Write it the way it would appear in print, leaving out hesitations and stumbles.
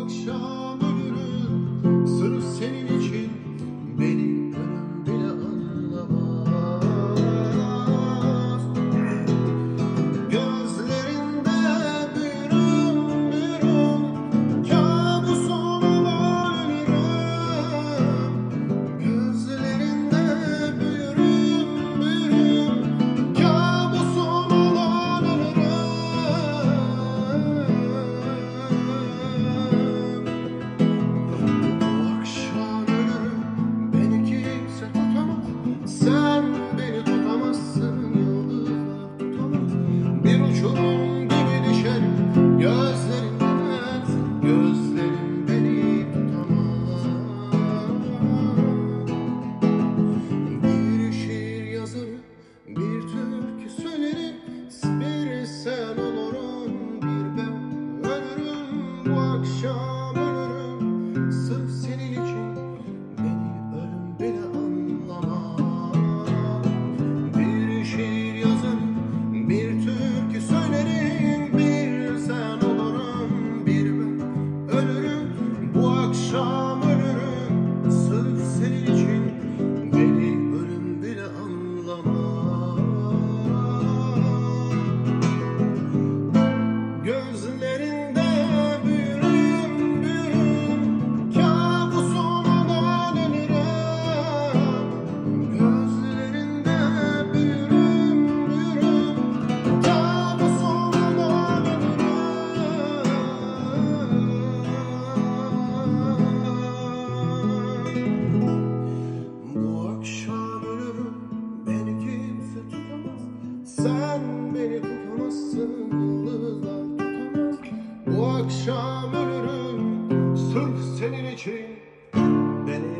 akşam ölürüm sırf senin için, beni ölüm bile anlamaz. Gözlerinde büyürüm büyürüm, kabusuma ölürüm. Gözlerinde büyürüm büyürüm, kabusuma ölürüm. Sen beni tutamazsın, yıldızlar tutamaz. Bir uçurum gibi düşerim gözlerinden, gözlerin beni tutamaz. Bir şiir yazarım, bir türkü söylerim, bir sen olurum, bir ben ölürüm. Bu akşam ölürüm sırf senin için, beni ölüm bile anlamaz. Bir şiir yazarım, bir türkü söylerim, bir sen olurum, bir ben ölürüm. Bu akşam ölürüm sırf senin için, beni ölüm bile anlamaz. Gözlerinde büyürüm büyürüm, kabusuma dönürüm. Gözlerinde büyürüm büyürüm, kabusuma dönürüm. Bu akşam ölürüm, beni kimse tutamaz. Sen beni tutamazsın, yıldızlar tutamaz. Bu akşam ölürüm sırf senin için, beni